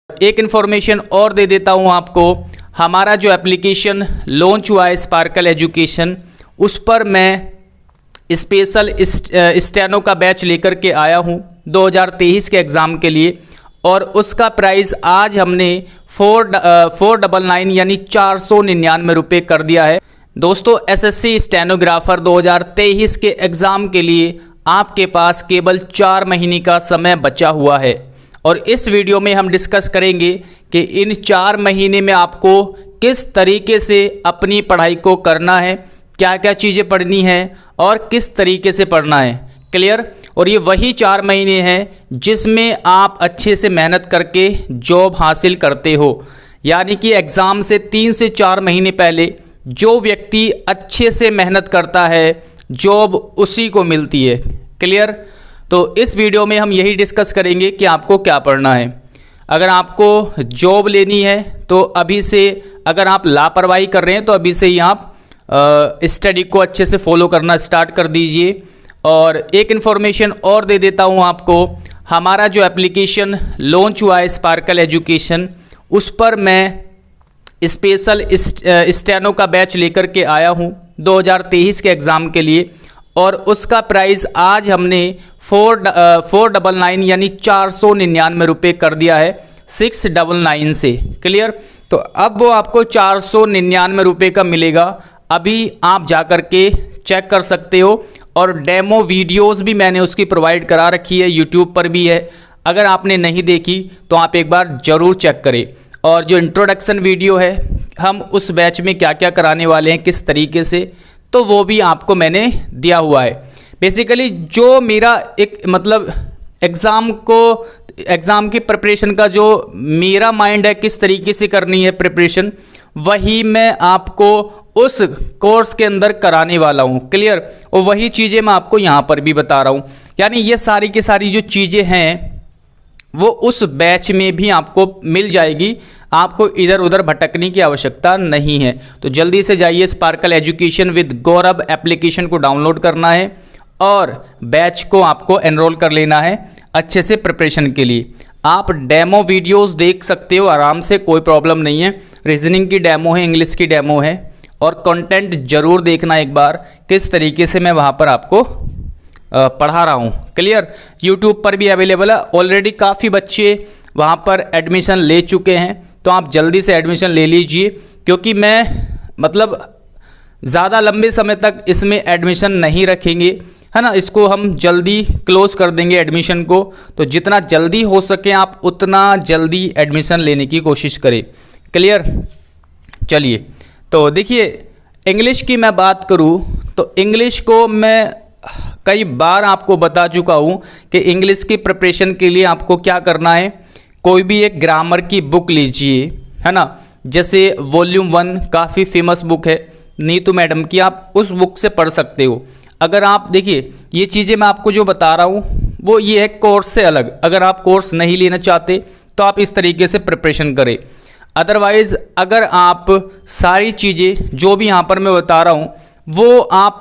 एक इन्फॉर्मेशन और दे देता हूँ आपको। हमारा जो एप्लीकेशन लॉन्च हुआ है स्पार्कल एजुकेशन, उस पर मैं स्पेशल स्टेनो का बैच लेकर के आया हूँ 2023 के एग्ज़ाम के लिए, और उसका प्राइस आज हमने 499 यानी 499 रुपये कर दिया है। दोस्तों, एसएससी स्टेनोग्राफर 2023 के एग्ज़ाम के लिए आपके पास केवल 4 महीने का समय बचा हुआ है, और इस वीडियो में हम डिस्कस करेंगे कि इन 4 महीने में आपको किस तरीके से अपनी पढ़ाई को करना है, क्या क्या चीज़ें पढ़नी है और किस तरीके से पढ़ना है। क्लियर? और ये वही 4 महीने हैं जिसमें आप अच्छे से मेहनत करके जॉब हासिल करते हो। यानी कि एग्ज़ाम से 3 से 4 महीने पहले जो व्यक्ति अच्छे से मेहनत करता है, जॉब उसी को मिलती है। क्लियर? तो इस वीडियो में हम यही डिस्कस करेंगे कि आपको क्या पढ़ना है। अगर आपको जॉब लेनी है तो अभी से, अगर आप लापरवाही कर रहे हैं तो अभी से ही आप स्टडी को अच्छे से फॉलो करना स्टार्ट कर दीजिए। और एक इन्फॉर्मेशन और दे देता हूँ आपको। हमारा जो एप्लीकेशन लॉन्च हुआ है स्पार्कल एजुकेशन, उस पर मैं स्पेशल स्टेनो का बैच लेकर के आया हूँ 2023 के एग्ज़ाम के लिए, और उसका प्राइस आज हमने 499 यानी 499 रुपये कर दिया है 699 से। क्लियर? तो अब वो आपको 499 रुपये का मिलेगा। अभी आप जा कर के चेक कर सकते हो, और डेमो वीडियोस भी मैंने उसकी प्रोवाइड करा रखी है, यूट्यूब पर भी है। अगर आपने नहीं देखी तो आप एक बार ज़रूर चेक करें। और जो इंट्रोडक्शन वीडियो है, हम उस बैच में क्या क्या कराने वाले हैं, किस तरीके से, तो वो भी आपको मैंने दिया हुआ है। बेसिकली जो मेरा एक मतलब एग्ज़ाम की प्रिपरेशन का जो मेरा माइंड है, किस तरीके से करनी है प्रिपरेशन, वही मैं आपको उस कोर्स के अंदर कराने वाला हूँ। क्लियर? और वही चीज़ें मैं आपको यहाँ पर भी बता रहा हूँ। यानी ये सारी की सारी जो चीज़ें हैं वो उस बैच में भी आपको मिल जाएगी। आपको इधर उधर भटकने की आवश्यकता नहीं है। तो जल्दी से जाइए, sparkle education with Gaurav application को डाउनलोड करना है और बैच को आपको एनरोल कर लेना है अच्छे से प्रिपरेशन के लिए। आप डेमो वीडियोस देख सकते हो आराम से, कोई प्रॉब्लम नहीं है। रीजनिंग की डेमो है, इंग्लिश की डेमो है, और कंटेंट ज़रूर देखना एक बार किस तरीके से मैं वहाँ पर आपको पढ़ा रहा हूँ। क्लियर? यूट्यूब पर भी अवेलेबल है। ऑलरेडी काफ़ी बच्चे वहाँ पर एडमिशन ले चुके हैं, तो आप जल्दी से एडमिशन ले लीजिए, क्योंकि मैं मतलब ज़्यादा लंबे समय तक इसमें एडमिशन नहीं रखेंगे, है ना। इसको हम जल्दी क्लोज कर देंगे एडमिशन को। तो जितना जल्दी हो सके आप उतना जल्दी एडमिशन लेने की कोशिश करें। क्लियर? चलिए, तो देखिए, इंग्लिश की मैं बात करूँ तो इंग्लिश को मैं कई बार आपको बता चुका हूँ कि इंग्लिश की प्रिपरेशन के लिए आपको क्या करना है। कोई भी एक ग्रामर की बुक लीजिए, है ना। जैसे वॉल्यूम 1 काफ़ी फेमस बुक है नीतू मैडम की, आप उस बुक से पढ़ सकते हो। अगर आप देखिए, ये चीज़ें मैं आपको जो बता रहा हूँ वो ये है कोर्स से अलग। अगर आप कोर्स नहीं लेना चाहते तो आप इस तरीके से प्रिपरेशन करें। अदरवाइज़ अगर आप सारी चीज़ें जो भी यहाँ पर मैं बता रहा हूँ वो आप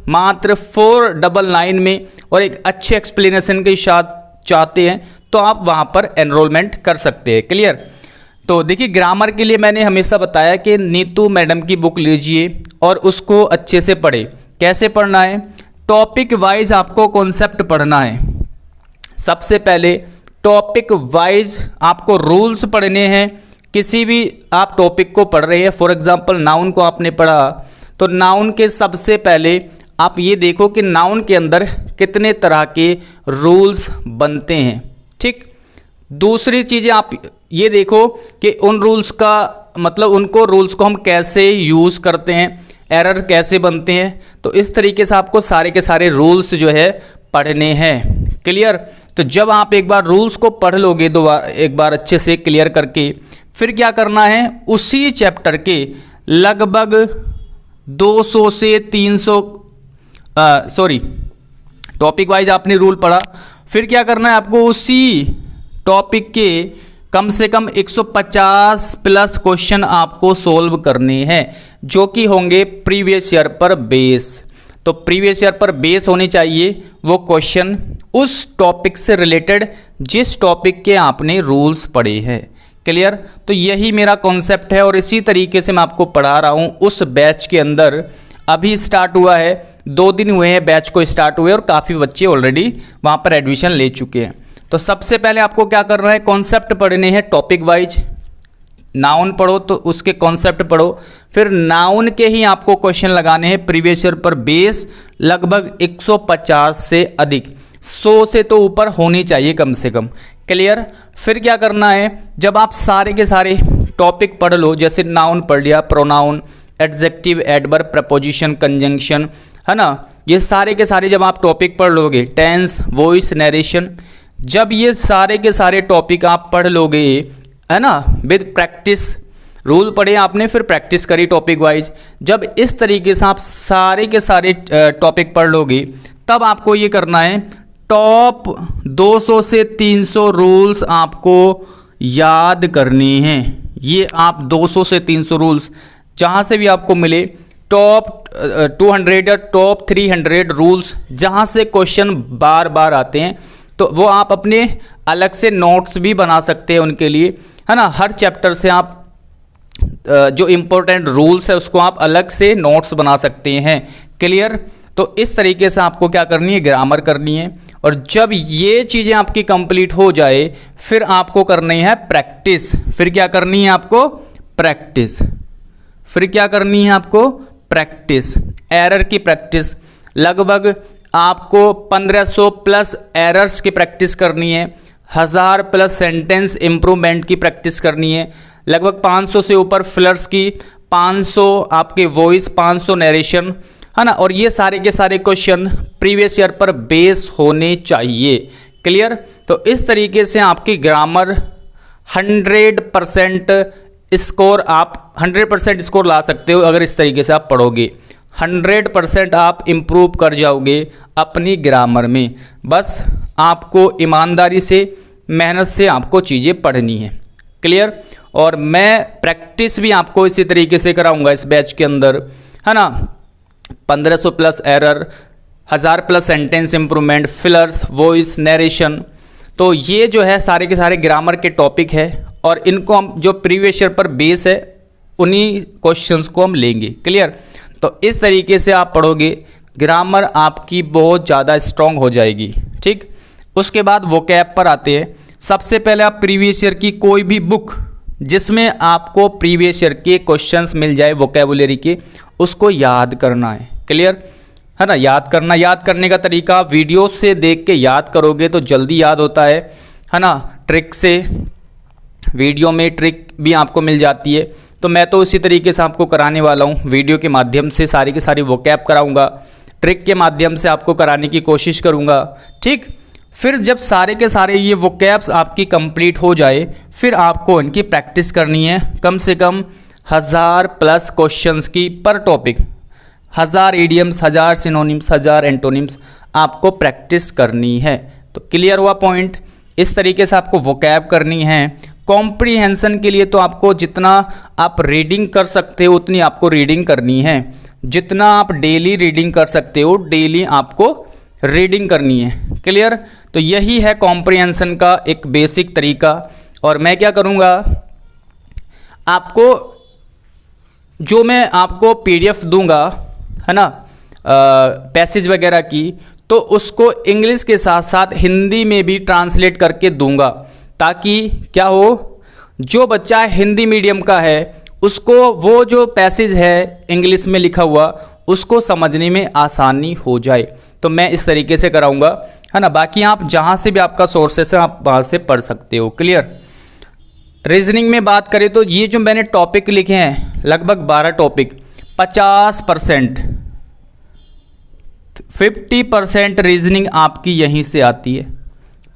मात्र 499 में और एक अच्छे एक्सप्लेनेशन के साथ चाहते हैं तो आप वहाँ पर एनरोलमेंट कर सकते हैं। क्लियर? तो देखिए, ग्रामर के लिए मैंने हमेशा बताया कि नीतू मैडम की बुक लीजिए और उसको अच्छे से पढ़ें। कैसे पढ़ना है? टॉपिक वाइज आपको कॉन्सेप्ट पढ़ना है। सबसे पहले टॉपिक वाइज आपको रूल्स पढ़ने हैं। किसी भी आप टॉपिक को पढ़ रहे हैं, फॉर एग्जांपल नाउन को आपने पढ़ा, तो नाउन के सबसे पहले आप ये देखो कि नाउन के अंदर कितने तरह के रूल्स बनते हैं। ठीक? दूसरी चीज़ें आप ये देखो कि उन रूल्स का मतलब उनको रूल्स को हम कैसे यूज़ करते हैं, एरर कैसे बनते हैं। तो इस तरीके से आपको सारे के सारे रूल्स जो है पढ़ने हैं। क्लियर? तो जब आप एक बार रूल्स को पढ़ लोगे एक बार अच्छे से क्लियर करके, फिर क्या करना है, उसी चैप्टर के लगभग 200 से 300 टॉपिक वाइज आपने रूल पढ़ा, फिर क्या करना है आपको उसी टॉपिक के कम से कम 150 प्लस क्वेश्चन आपको सोल्व करने हैं, जो कि होंगे प्रीवियस ईयर पर बेस। तो प्रीवियस ईयर पर बेस होने चाहिए वो क्वेश्चन उस टॉपिक से रिलेटेड जिस टॉपिक के आपने रूल्स पढ़े हैं। क्लियर। तो यही मेरा कॉन्सेप्ट है और इसी तरीके से मैं आपको पढ़ा रहा हूँ। उस बैच के अंदर अभी स्टार्ट हुआ है, 2 दिन हुए हैं बैच को स्टार्ट हुए और काफ़ी बच्चे ऑलरेडी वहाँ पर एडमिशन ले चुके हैं। तो सबसे पहले आपको क्या करना है, कॉन्सेप्ट पढ़ने हैं टॉपिक वाइज। नाउन पढ़ो तो उसके कॉन्सेप्ट पढ़ो, फिर नाउन के ही आपको क्वेश्चन लगाने हैं प्रीवियस ईयर पर बेस, लगभग 150 से अधिक, 100 से तो ऊपर होनी चाहिए कम से कम। क्लियर। फिर क्या करना है, जब आप सारे के सारे टॉपिक पढ़ लो, जैसे नाउन पढ़ लिया, pronoun, adjective, adverb, preposition, conjunction, है ना, ये सारे के सारे जब आप टॉपिक पढ़ लोगे, टेंस, वॉइस, नरेशन, जब ये सारे के सारे टॉपिक आप पढ़ लोगे, है ना, विद प्रैक्टिस, रूल पढ़े आपने फिर प्रैक्टिस करी टॉपिक वाइज, जब इस तरीके से आप सारे के सारे टॉपिक पढ़ लोगे, तब आपको ये करना है, टॉप 200 से 300 रूल्स आपको याद करने हैं। ये आप 200 से 300 रूल्स जहाँ से भी आपको मिले, टॉप 200 या टॉप 300 रूल्स जहाँ से क्वेश्चन बार बार आते हैं, तो वो आप अपने अलग से नोट्स भी बना सकते हैं उनके लिए, है ना। हर चैप्टर से आप जो इम्पोर्टेंट रूल्स है उसको आप अलग से नोट्स बना सकते हैं। क्लियर। तो इस तरीके से आपको क्या करनी है, ग्रामर करनी है, और जब ये चीज़ें आपकी कंप्लीट हो जाए फिर आपको करनी है प्रैक्टिस। फिर क्या करनी है आपको, प्रैक्टिस। फिर क्या करनी है आपको, प्रैक्टिस, एरर की प्रैक्टिस। लगभग आपको 1500 प्लस एरर्स की प्रैक्टिस करनी है, 1000 प्लस सेंटेंस इम्प्रूवमेंट की प्रैक्टिस करनी है, लगभग 500 से ऊपर फिलर्स की, 500 आपके वॉइस, 500 नरेशन, है ना। और ये सारे के सारे क्वेश्चन प्रीवियस ईयर पर बेस होने चाहिए। क्लियर। तो इस तरीके से आपकी ग्रामर 100% स्कोर, आप 100% स्कोर ला सकते हो अगर इस तरीके से आप पढ़ोगे। 100% आप इम्प्रूव कर जाओगे अपनी ग्रामर में। बस आपको ईमानदारी से, मेहनत से आपको चीज़ें पढ़नी है। क्लियर। और मैं प्रैक्टिस भी आपको इसी तरीके से कराऊंगा इस बैच के अंदर, है ना। 1500 plus error, 1000 plus sentence improvement, fillers, voice, narration, तो ये जो है सारे के सारे ग्रामर के टॉपिक है और इनको हम जो प्रीवियस ईयर पर बेस है उन्हीं क्वेश्चंस को हम लेंगे। क्लियर। तो इस तरीके से आप पढ़ोगे, ग्रामर आपकी बहुत ज़्यादा स्ट्रांग हो जाएगी। ठीक। उसके बाद वोकैब पर आते हैं। सबसे पहले आप प्रीवियस ईयर की कोई भी बुक जिसमें आपको प्रीवियस ईयर के क्वेश्चंस मिल जाए वोकैबुलरी के, उसको याद करना है। क्लियर, है ना। याद करने का तरीका, वीडियो से देख के याद करोगे तो जल्दी याद होता है ना। ट्रिक से, वीडियो में ट्रिक भी आपको मिल जाती है। तो मैं तो इसी तरीके से आपको कराने वाला हूँ, वीडियो के माध्यम से सारी की सारी वोकैब कराऊंगा, ट्रिक के माध्यम से आपको कराने की कोशिश करूँगा। ठीक। फिर जब सारे के सारे ये वोकैब्स आपकी कंप्लीट हो जाए, फिर आपको इनकी प्रैक्टिस करनी है, कम से कम 1000 प्लस क्वेश्चंस की पर टॉपिक, 1000 इडियम्स, 1000 सिनोनिम्स, 1000 एंटोनिम्स आपको प्रैक्टिस करनी है। तो क्लियर हुआ पॉइंट। इस तरीके से आपको वोकैब करनी है। कॉम्प्रीहेंशन के लिए तो आपको जितना आप रीडिंग कर सकते हो उतनी आपको रीडिंग करनी है। जितना आप डेली रीडिंग कर सकते हो डेली आपको रीडिंग करनी है। क्लियर। तो यही है कॉम्प्रीहेंशन का एक बेसिक तरीका। और मैं क्या करूँगा, आपको जो मैं आपको PDF दूंगा, है ना, पैसेज वगैरह की, तो उसको इंग्लिश के साथ साथ हिंदी में भी ट्रांसलेट करके दूंगा, ताकि क्या हो, जो बच्चा हिंदी मीडियम का है उसको वो जो पैसेज है इंग्लिश में लिखा हुआ उसको समझने में आसानी हो जाए। तो मैं इस तरीके से कराऊंगा, है ना। बाकी आप जहाँ से भी आपका सोर्सेस है आप वहाँ से पढ़ सकते हो। क्लियर। रीजनिंग में बात करें तो ये जो मैंने टॉपिक लिखे हैं लगभग 12 टॉपिक, 50%, 50% रीजनिंग आपकी यहीं से आती है।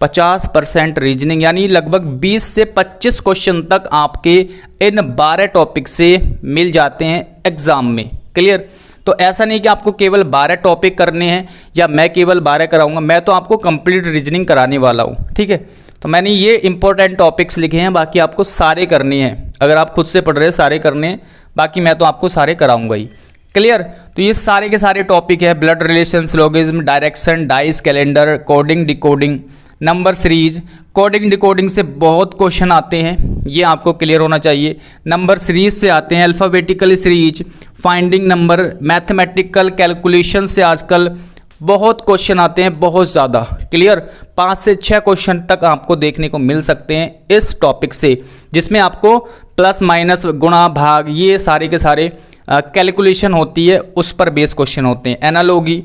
50% रीजनिंग यानी लगभग 20 से 25 क्वेश्चन तक आपके इन 12 टॉपिक से मिल जाते हैं एग्जाम में। क्लियर। तो ऐसा नहीं कि आपको केवल 12 टॉपिक करने हैं या मैं केवल 12 कराऊंगा, मैं तो आपको कंप्लीट रीजनिंग कराने वाला हूँ। ठीक है। तो मैंने ये इंपॉर्टेंट टॉपिक्स लिखे हैं, बाकी आपको सारे करने हैं। अगर आप खुद से पढ़ रहे हैं सारे करने हैं, बाकी मैं तो आपको सारे कराऊंगा ही। क्लियर। तो ये सारे के सारे टॉपिक है, blood relation, syllogism, direction, dice, calendar, coding, decoding, number series, coding decoding से बहुत क्वेश्चन आते हैं, ये आपको क्लियर होना चाहिए। नंबर सीरीज से आते हैं, alphabetical series, finding number, mathematical calculation से आजकल बहुत क्वेश्चन आते हैं, बहुत ज़्यादा। क्लियर, 5 से 6 क्वेश्चन तक आपको देखने को मिल सकते हैं इस टॉपिक से, जिसमें आपको प्लस माइनस गुणा भाग ये सारे के सारे कैलकुलेशन होती है, उस पर बेस क्वेश्चन होते हैं। एनालॉगी,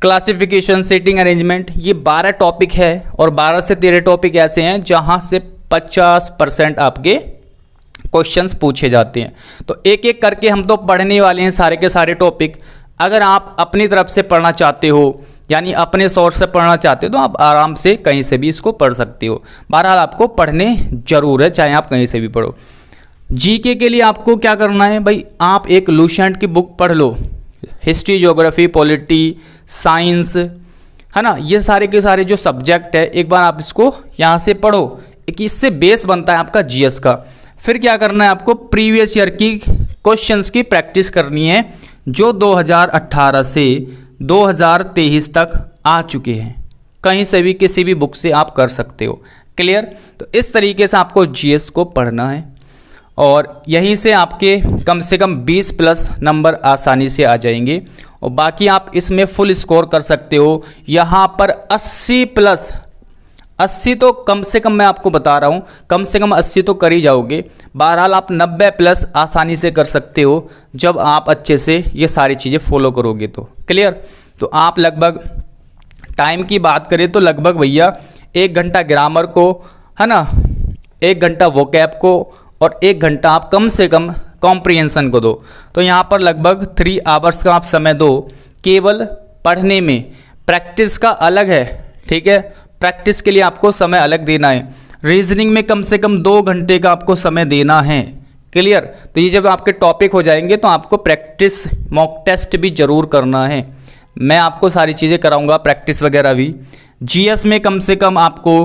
क्लासिफिकेशन, सेटिंग अरेंजमेंट, ये 12 टॉपिक है और 12 से 13 टॉपिक ऐसे हैं जहां से 50% आपके क्वेश्चंस पूछे जाते हैं। तो एक एक करके हम तो पढ़ने वाले हैं सारे के सारे टॉपिक। अगर आप अपनी तरफ से पढ़ना चाहते हो, यानी अपने सोर्स से पढ़ना चाहते हो, तो आप आराम से कहीं से भी इसको पढ़ सकते हो। बहरहाल आपको पढ़ने जरूर है, चाहे आप कहीं से भी पढ़ो। जीके के लिए आपको क्या करना है भाई, आप एक लुसेंट की बुक पढ़ लो, हिस्ट्री, ज्योग्राफी, पॉलिटी, साइंस, है ना, ये सारे के सारे जो सब्जेक्ट है एक बार आप इसको यहाँ से पढ़ो, कि इससे बेस बनता है आपका जीएस का। फिर क्या करना है, आपको प्रीवियस ईयर की क्वेश्चंस की प्रैक्टिस करनी है जो 2018 से 2023 तक आ चुके हैं। कहीं से भी किसी भी बुक से आप कर सकते हो। क्लियर, तो इस तरीके से आपको जीएस को पढ़ना है और यहीं से आपके कम से कम 20 प्लस नंबर आसानी से आ जाएंगे और बाकी आप इसमें फुल स्कोर कर सकते हो। यहाँ पर 80 प्लस, 80 तो कम से कम मैं आपको बता रहा हूँ, कम से कम 80 तो कर ही जाओगे। बहरहाल आप 90 प्लस आसानी से कर सकते हो जब आप अच्छे से ये सारी चीज़ें फॉलो करोगे तो। क्लियर, तो आप लगभग टाइम की बात करें तो लगभग भैया 1 घंटा ग्रामर को, है ना, 1 घंटा वोकैब को और 1 घंटा आप कम से कम कॉम्प्रिहेंशन को दो। तो यहाँ पर लगभग 3 आवर्स का आप समय दो केवल पढ़ने में। प्रैक्टिस का अलग है, ठीक है, प्रैक्टिस के लिए आपको समय अलग देना है। रीजनिंग में कम से कम 2 घंटे का आपको समय देना है। क्लियर, तो ये जब आपके टॉपिक हो जाएंगे तो आपको प्रैक्टिस मॉक टेस्ट भी जरूर करना है। मैं आपको सारी चीज़ें कराऊंगा, प्रैक्टिस वगैरह भी। जीएस में कम से कम आपको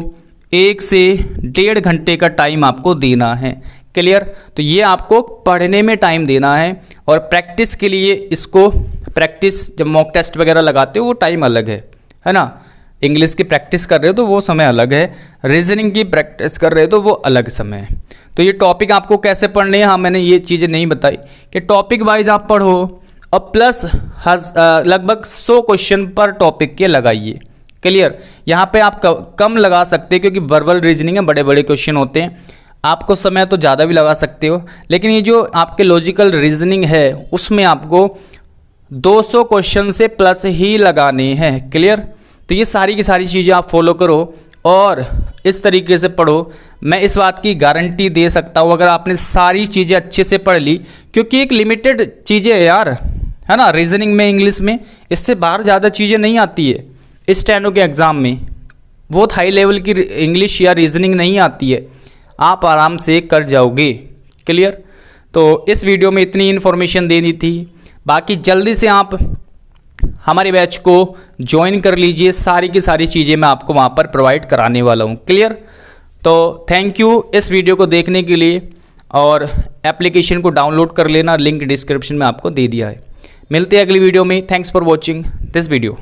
1 से 1.5 घंटे का टाइम आपको देना है। क्लियर, तो ये आपको पढ़ने में टाइम देना है और प्रैक्टिस के लिए इसको, प्रैक्टिस जब मॉक टेस्ट वगैरह लगाते हो वो टाइम अलग है ना। इंग्लिश की प्रैक्टिस कर रहे हो तो वो समय अलग है, रीजनिंग की प्रैक्टिस कर रहे हो तो वो अलग समय है। तो ये टॉपिक आपको कैसे पढ़ने हैं, हाँ मैंने ये चीज़ें नहीं बताई कि टॉपिक वाइज आप पढ़ो और प्लस लगभग 100 क्वेश्चन पर टॉपिक के लगाइए। क्लियर, यहाँ पे आप कम लगा सकते हैं क्योंकि वर्बल रीजनिंग है, बड़े बड़े क्वेश्चन होते हैं, आपको समय तो ज़्यादा भी लगा सकते हो, लेकिन ये जो आपके लॉजिकल रीजनिंग है उसमें आपको 200 क्वेश्चन से प्लस ही लगाने हैं। क्लियर, तो ये सारी की सारी चीज़ें आप फॉलो करो और इस तरीके से पढ़ो। मैं इस बात की गारंटी दे सकता हूँ अगर आपने सारी चीज़ें अच्छे से पढ़ ली, क्योंकि एक लिमिटेड चीज़ें है यार, है ना, रीजनिंग में, इंग्लिश में, इससे बाहर ज़्यादा चीज़ें नहीं आती है। स्टेनो के एग्ज़ाम में बहुत हाई लेवल की इंग्लिश या रीजनिंग नहीं आती है, आप आराम से कर जाओगे। क्लियर, तो इस वीडियो में इतनी इन्फॉर्मेशन देनी थी, बाकी जल्दी से आप हमारे बैच को ज्वाइन कर लीजिए, सारी की सारी चीज़ें मैं आपको वहाँ पर प्रोवाइड कराने वाला हूँ। क्लियर, तो थैंक यू इस वीडियो को देखने के लिए और एप्लीकेशन को डाउनलोड कर लेना, लिंक डिस्क्रिप्शन में आपको दे दिया है। मिलते हैं अगली वीडियो में। Thanks for watching this video.